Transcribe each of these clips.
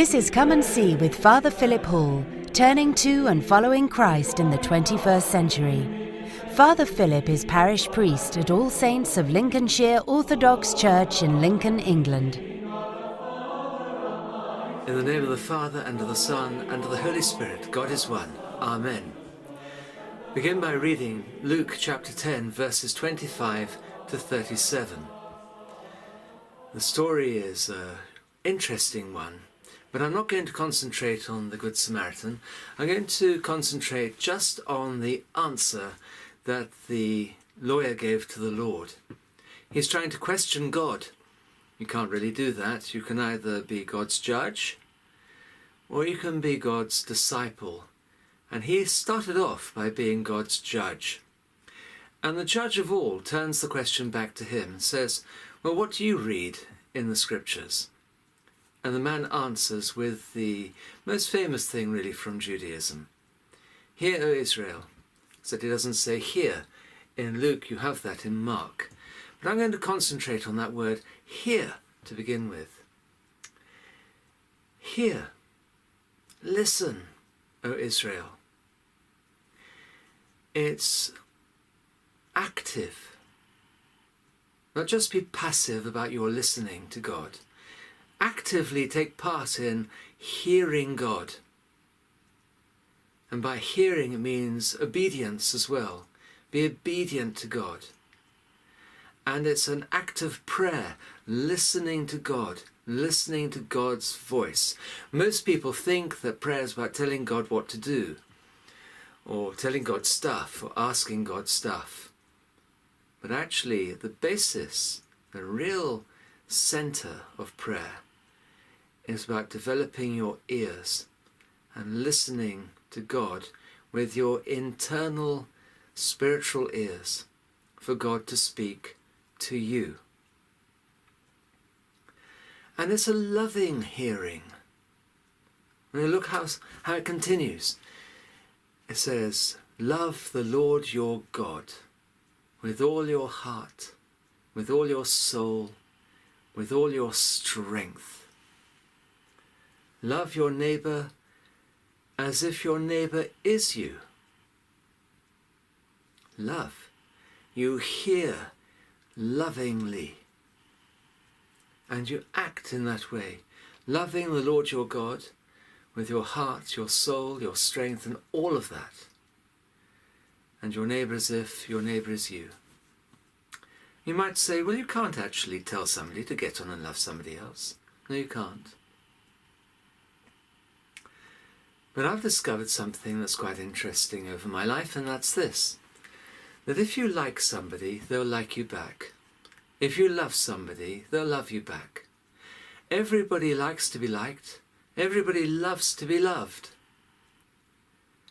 This is Come and See with Father Philip Hall, turning to and following Christ in the 21st century. Father Philip is parish priest at All Saints of Lincolnshire Orthodox Church in Lincoln, England. In the name of the Father, and of the Son, and of the Holy Spirit, God is one. Amen. Begin by reading Luke chapter 10, verses 25 to 37. The story is an interesting one, but I'm not going to concentrate on the Good Samaritan. I'm going to concentrate just on the answer that the lawyer gave to the Lord. He's trying to question God. You can't really do that. You can either be God's judge or you can be God's disciple. And he started off by being God's judge. And the judge of all turns the question back to him and says, well, what do you read in the scriptures? And the man answers with the most famous thing really from Judaism. Hear, O Israel. So he doesn't say hear in Luke, you have that in Mark. But I'm going to concentrate on that word hear to begin with. Hear, listen, O Israel. It's active. Not just be passive about your listening to God. Actively take part in hearing God. And by hearing it means obedience as well. Be obedient to God. And it's an act of prayer, listening to God, listening to God's voice. Most people think that prayer is about telling God what to do, or telling God stuff, or asking God stuff. But actually, the basis, the real center of prayer is about developing your ears and listening to God with your internal spiritual ears for God to speak to you. And it's a loving hearing. Now look how it continues. It says, love the Lord your God with all your heart, with all your soul, with all your strength. Love your neighbour as if your neighbour is you. Love. You hear lovingly. And you act in that way, loving the Lord your God with your heart, your soul, your strength, and all of that. And your neighbour as if your neighbour is you. You might say, well, you can't actually tell somebody to get on and love somebody else. No, you can't. But I've discovered something that's quite interesting over my life, and that's this. That if you like somebody, they'll like you back. If you love somebody, they'll love you back. Everybody likes to be liked. Everybody loves to be loved.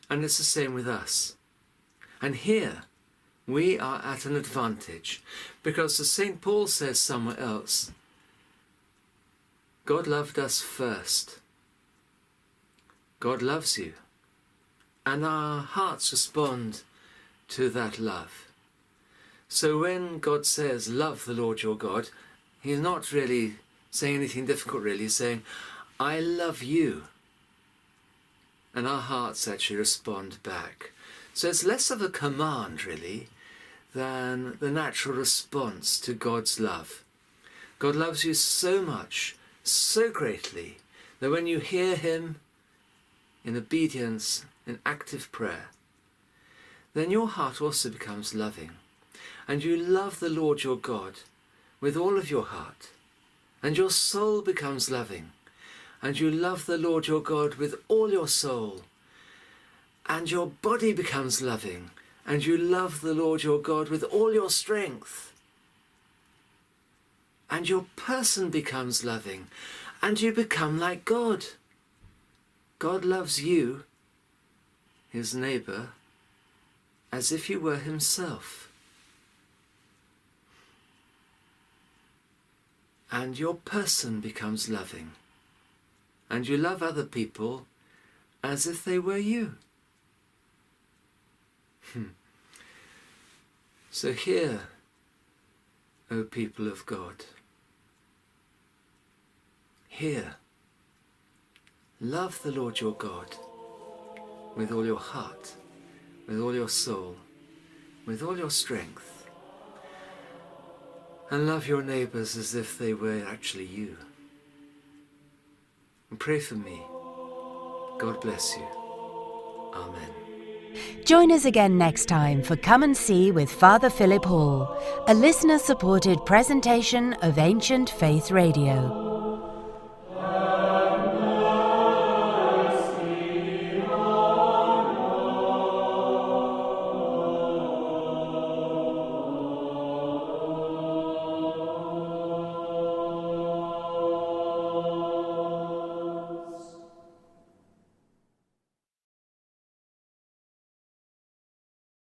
And it's the same with us. And here, we are at an advantage, because as St. Paul says somewhere else, God loved us first. God loves you. And our hearts respond to that love. So when God says, love the Lord your God, he's not really saying anything difficult, really. He's saying, I love you. And our hearts actually respond back. So it's less of a command, really, than the natural response to God's love. God loves you so much, so greatly, that when you hear him in obedience, in active prayer, then your heart also becomes loving. And you love the Lord your God with all of your heart. And your soul becomes loving. And you love the Lord your God with all your soul. And your body becomes loving. And you love the Lord your God with all your strength. And your person becomes loving. And you become like God. God loves you, his neighbour, as if you were himself. And your person becomes loving. And you love other people as if they were you. So hear, O people of God. Hear, Love the Lord your God with all your heart, with all your soul, with all your strength. And love your neighbours as if they were actually you. And pray for me. God bless you. Amen. Join us again next time for Come and See with Father Philip Hall, a listener-supported presentation of Ancient Faith Radio.